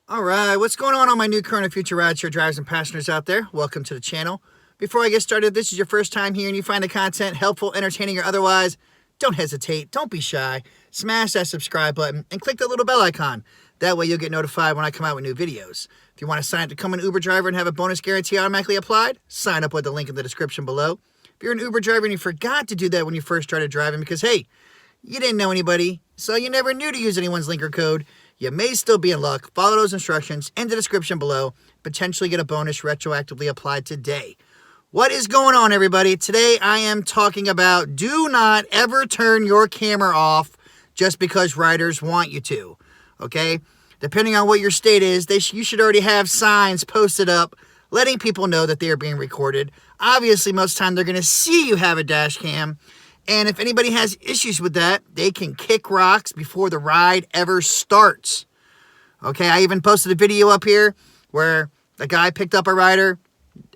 All right, what's going on my new current and future rideshare drivers and passengers out there? Welcome to the channel. Before I get started, if this is your first time here and you find the content helpful, entertaining, or otherwise, don't hesitate, don't be shy. Smash that subscribe button and click the little bell icon. That way you'll get notified when I come out with new videos. If you want to sign up to become an Uber driver and have a bonus guarantee automatically applied, sign up with the link in the description below. If you're an Uber driver and you forgot to do that when you first started driving because, hey, you didn't know anybody, so you never knew to use anyone's link or code, you may still be in luck. Follow those instructions in the description below. Potentially get a bonus retroactively applied today. What is going on, everybody? Today I am talking about do not ever turn your camera off just because riders want you to, okay? Depending on what your state is, you should already have signs posted up letting people know that they are being recorded. Obviously, most of the time they're going to see you have a dash cam. And if anybody has issues with that, they can kick rocks before the ride ever starts. Okay, I even posted a video up here where a guy picked up a rider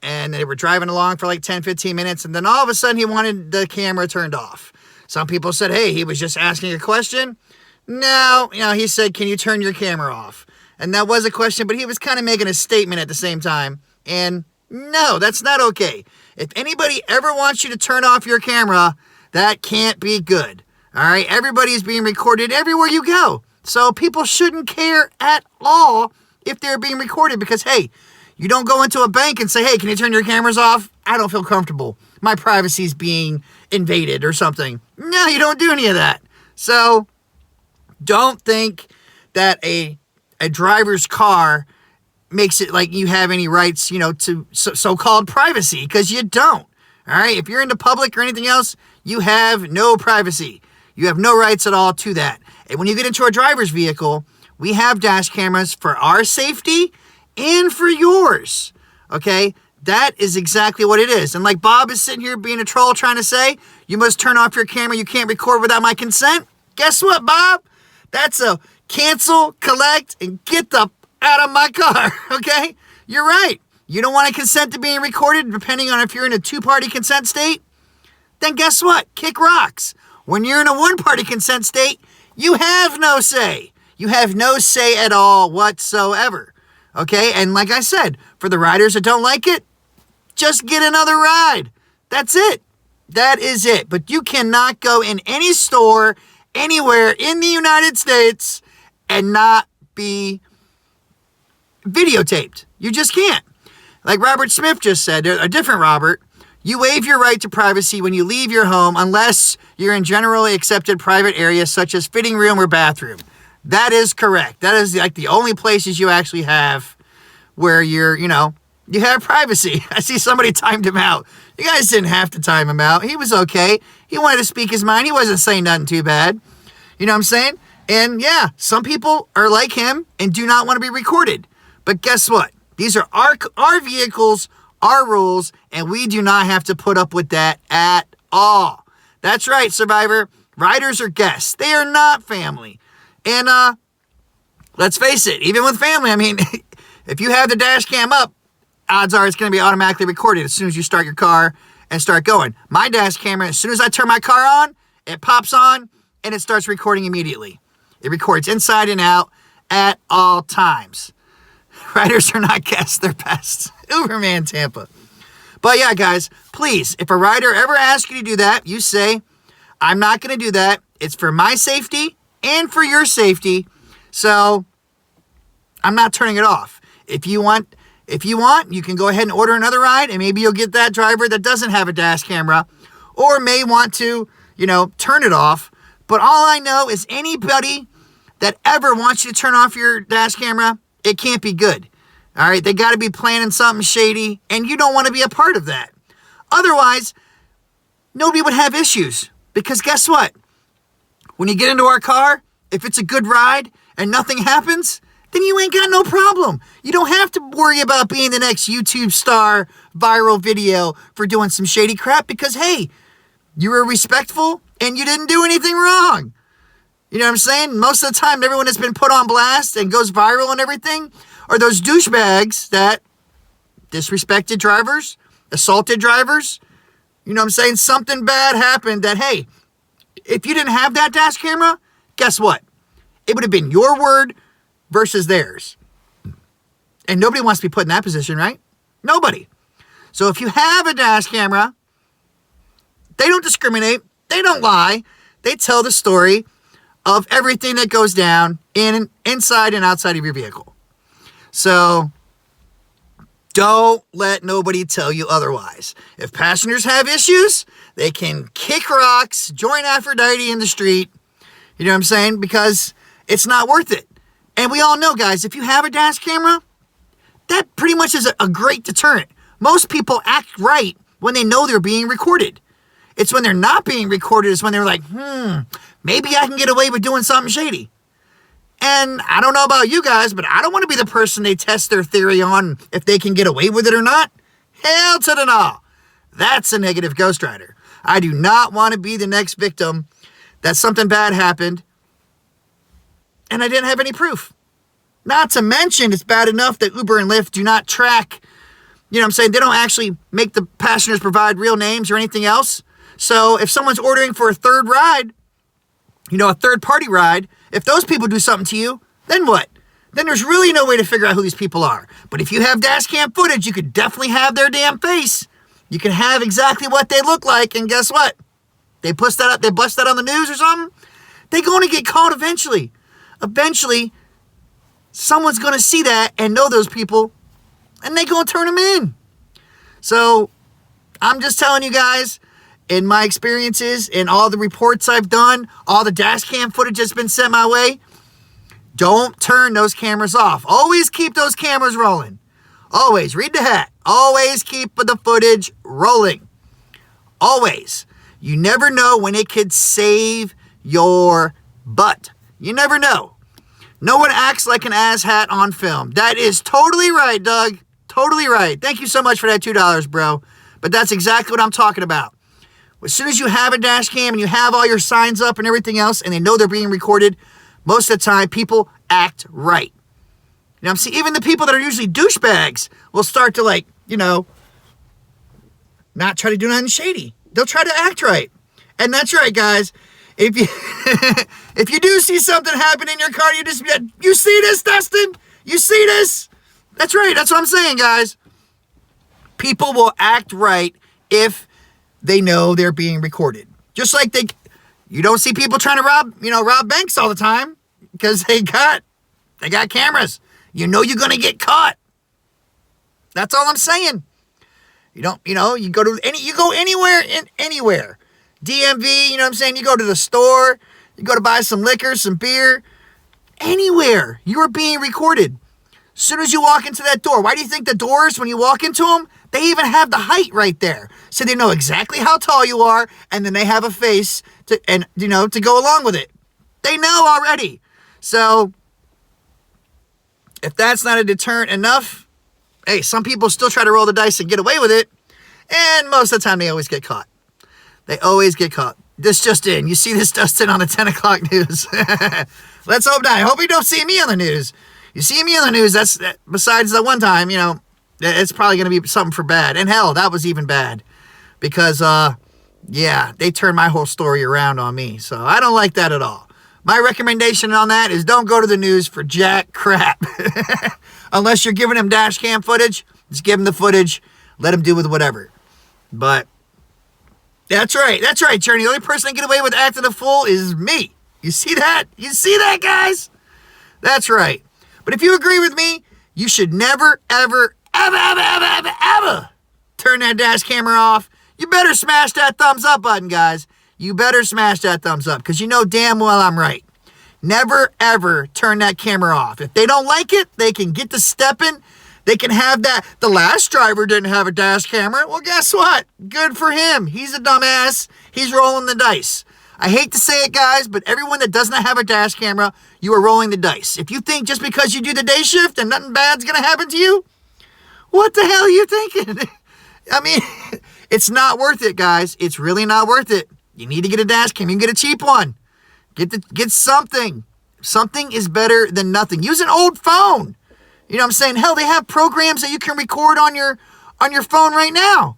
and they were driving along for like 10, 15 minutes. And then all of a sudden he wanted the camera turned off. Some people said, hey, he was just asking a question. No, he said, can you turn your camera off? And that was a question, but he was kind of making a statement at the same time. And no, that's not okay. If anybody ever wants you to turn off your camera, that can't be good. All right, everybody's being recorded everywhere you go. So people shouldn't care at all if they're being recorded because, hey, you don't go into a bank and say, hey, can you turn your cameras off? I don't feel comfortable. My privacy is being invaded or something. No, you don't do any of that. So don't think that a driver's car makes it like you have any rights, to so-called privacy, because you don't. All right, if you're into public or anything else, you have no privacy. You have no rights at all to that. And when you get into a driver's vehicle, we have dash cameras for our safety and for yours. Okay, that is exactly what it is. And like Bob is sitting here being a troll trying to say, you must turn off your camera, you can't record without my consent. Guess what, Bob? That's a cancel, collect, and get the out of my car, okay? You're right. You don't want to consent to being recorded, depending on if you're in a two-party consent state? Then guess what? Kick rocks. When you're in a one-party consent state, you have no say. You have no say at all whatsoever. Okay? And like I said, for the riders that don't like it, just get another ride. That's it. That is it. But you cannot go in any store, anywhere in the United States and not be videotaped. You just can't. Like Robert Smith just said, a different Robert, you waive your right to privacy when you leave your home unless you're in generally accepted private areas such as fitting room or bathroom. That is correct. That is like the only places you actually have where you have privacy. I see somebody timed him out. You guys didn't have to time him out. He was okay. He wanted to speak his mind. He wasn't saying nothing too bad. You know what I'm saying? And yeah, some people are like him and do not want to be recorded. But guess what? These are our vehicles, our rules, and we do not have to put up with that at all. That's right, Survivor. Riders are guests. They are not family. And let's face it, even with family, I mean, if you have the dash cam up, odds are it's going to be automatically recorded as soon as you start your car and start going. My dash camera, as soon as I turn my car on, it pops on and it starts recording immediately. It records inside and out at all times. Riders are not guests, they're pests. Uberman Tampa. But yeah, guys, please, if a rider ever asks you to do that, you say, I'm not going to do that. It's for my safety and for your safety. So I'm not turning it off. If you want, you can go ahead and order another ride, and maybe you'll get that driver that doesn't have a dash camera or may want to, turn it off. But all I know is anybody that ever wants you to turn off your dash camera, it can't be good. All right, they got to be planning something shady, and you don't want to be a part of that. Otherwise, nobody would have issues. Because guess what? When you get into our car, if it's a good ride and nothing happens, then you ain't got no problem. You don't have to worry about being the next YouTube star viral video for doing some shady crap because, hey, you were respectful and you didn't do anything wrong. You know what I'm saying? Most of the time, everyone has been put on blast and goes viral and everything are those douchebags that disrespected drivers, assaulted drivers. You know what I'm saying? Something bad happened that, hey, if you didn't have that dash camera, guess what? It would have been your word versus theirs. And nobody wants to be put in that position, right? Nobody. So if you have a dash camera, they don't discriminate. They don't lie. They tell the story of everything that goes down inside and outside of your vehicle. So don't let nobody tell you otherwise. If passengers have issues, they can kick rocks, join Aphrodite in the street. You know what I'm saying? Because it's not worth it. And we all know, guys, if you have a dash camera, that pretty much is a great deterrent. Most people act right when they know they're being recorded. It's when they're not being recorded is when they're like, maybe I can get away with doing something shady. And I don't know about you guys, but I don't want to be the person they test their theory on if they can get away with it or not. Hell to the no. That's a negative Ghost Rider. I do not want to be the next victim that something bad happened and I didn't have any proof. Not to mention, it's bad enough that Uber and Lyft do not track, you know what I'm saying? They don't actually make the passengers provide real names or anything else. So if someone's ordering for a third ride, a third party ride, if those people do something to you, then what? Then there's really no way to figure out who these people are. But if you have dash cam footage, you could definitely have their damn face. You can have exactly what they look like. And guess what? They bust that on the news or something. They're going to get caught eventually. Eventually, someone's going to see that and know those people, and they're going to turn them in. So I'm just telling you guys, in my experiences, in all the reports I've done, all the dash cam footage that's been sent my way, don't turn those cameras off. Always keep those cameras rolling. Always. Read the hat. Always keep the footage rolling. Always. You never know when it could save your butt. You never know. No one acts like an asshat on film. That is totally right, Doug. Totally right. Thank you so much for that $2, bro. But that's exactly what I'm talking about. As soon as you have a dash cam and you have all your signs up and everything else, and they know they're being recorded, most of the time, people act right. I'm saying? Even the people that are usually douchebags will start to not try to do nothing shady. They'll try to act right. And that's right, guys. If you if you do see something happen in your car, you see this, Dustin? You see this? That's right. That's what I'm saying, guys. People will act right if they know they're being recorded. Just like you don't see people trying to rob banks all the time because they got cameras. You know you're going to get caught. That's all I'm saying. You go anywhere. DMV, you know what I'm saying? You go to the store, you go to buy some liquor, some beer, anywhere. You are being recorded. As soon as you walk into that door, why do you think the doors, when you walk into them, they even have the height right there. So they know exactly how tall you are, and then they have a face to go along with it. They know already. So if that's not a deterrent enough, hey, some people still try to roll the dice and get away with it, and most of the time they always get caught. They always get caught. This just in. You see this, Dustin, on the 10 o'clock news. Let's hope not. I hope you don't see me on the news. You see me on the news, that's besides the one time, it's probably going to be something for bad. And hell, that was even bad. Because, they turned my whole story around on me. So I don't like that at all. My recommendation on that is don't go to the news for jack crap. Unless you're giving them dash cam footage, just give them the footage. Let them do with whatever. But that's right, Journey. The only person that can get away with acting a fool is me. You see that? You see that, guys? That's right. But if you agree with me, you should never, ever turn that dash camera off. You better smash that thumbs up button, guys. You better smash that thumbs up because you know damn well I'm right. Never, ever turn that camera off. If they don't like it, they can get to stepping. They can have that. The last driver didn't have a dash camera. Well, guess what? Good for him. He's a dumbass. He's rolling the dice. I hate to say it, guys, but everyone that does not have a dash camera, you are rolling the dice. If you think just because you do the day shift and nothing bad's going to happen to you, what the hell are you thinking? I mean, it's not worth it, guys. It's really not worth it. You need to get a dash cam. You can get a cheap one. Get something. Something is better than nothing. Use an old phone. You know what I'm saying? Hell, they have programs that you can record on your phone right now.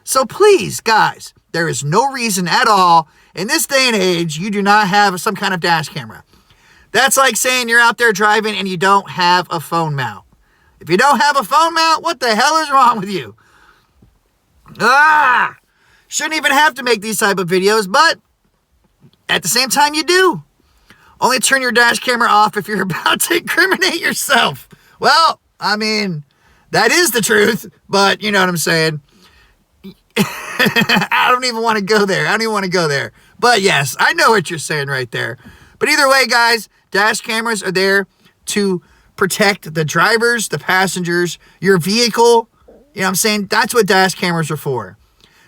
So please, guys, there is no reason at all in this day and age you do not have some kind of dash camera. That's like saying you're out there driving and you don't have a phone mount. If you don't have a phone mount, what the hell is wrong with you? Shouldn't even have to make these type of videos, but at the same time you do. Only turn your dash camera off if you're about to incriminate yourself. Well, I mean, that is the truth, but you know what I'm saying. I don't even want to go there. But yes, I know what you're saying right there. But either way, guys, dash cameras are there to protect the drivers, the passengers, your vehicle. You know what I'm saying? That's what dash cameras are for.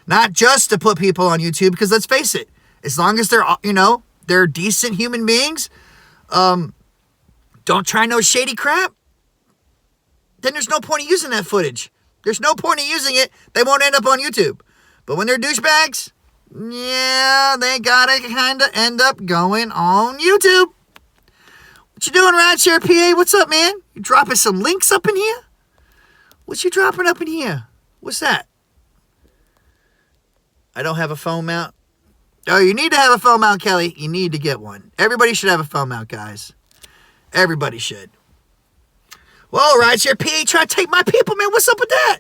Not just to put people on YouTube, because let's face it, as long as they're, they're decent human beings, don't try no shady crap, then there's no point in using that footage. There's no point in using it. They won't end up on YouTube. But when they're douchebags, yeah, they gotta kind of end up going on YouTube. What you doing, Rideshare PA? What's up, man? You dropping some links up in here? What you dropping up in here? What's that? I don't have a phone mount. Oh, you need to have a phone mount, Kelly. You need to get one. Everybody should have a phone mount, guys. Everybody should. Well, Rideshare PA, try to take my people, man. What's up with that?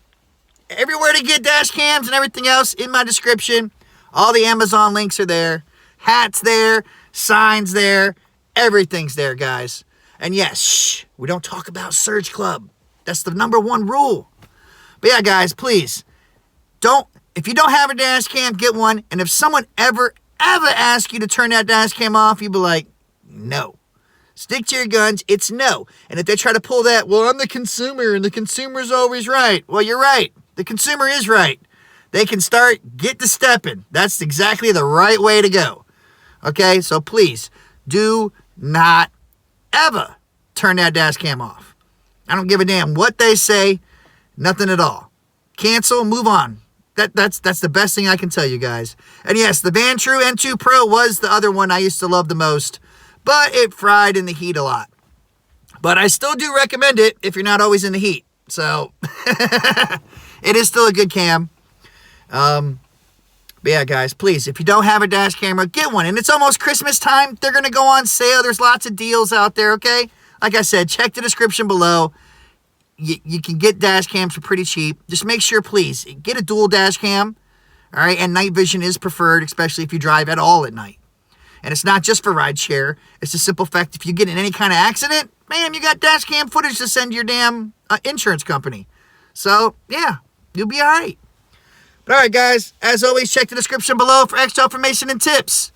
Everywhere to get dash cams and everything else in my description. All the Amazon links are there. Hats there. Signs there. Everything's there, guys. And yes, we don't talk about Surge Club. That's the #1 rule. But yeah, guys, please, if you don't have a dash cam, get one. And if someone ever asks you to turn that dash cam off, you be like, no. Stick to your guns. It's no. And if they try to pull that, well, I'm the consumer and the consumer's always right. Well, you're right. The consumer is right. They can get to stepping. That's exactly the right way to go. Okay, so please do not ever turn that dash cam off. I don't give a damn what they say. Nothing at all. Cancel, move on. That's the best thing I can tell you guys. And yes, the Vantrue N2 Pro was the other one I used to love the most, but it fried in the heat a lot. But I still do recommend it if you're not always in the heat. So it is still a good cam. But yeah, guys, please, if you don't have a dash camera, get one. And it's almost Christmas time. They're going to go on sale. There's lots of deals out there, okay? Like I said, check the description below. You can get dash cams for pretty cheap. Just make sure, please, get a dual dash cam. All right, and night vision is preferred, especially if you drive at all at night. And it's not just for rideshare. It's the simple fact, if you get in any kind of accident, man, you got dash cam footage to send to your damn insurance company. So, yeah, you'll be all right. But all right, guys, as always, check the description below for extra information and tips.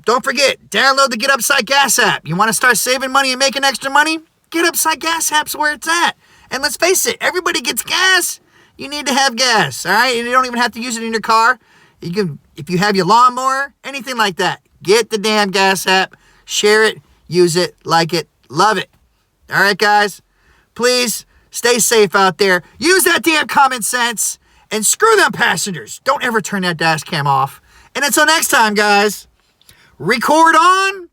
Don't forget, download the Get Upside Gas app. You want to start saving money and making extra money? Get Upside Gas app's where it's at. And let's face it, everybody gets gas. You need to have gas, all right? And you don't even have to use it in your car. You can, if you have your lawnmower, anything like that, get the damn gas app, share it, use it, like it, love it. All right, guys? Please stay safe out there. Use that damn common sense. And screw them passengers. Don't ever turn that dash cam off. And until next time, guys, record on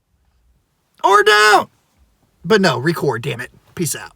or don't. But no, record, damn it. Peace out.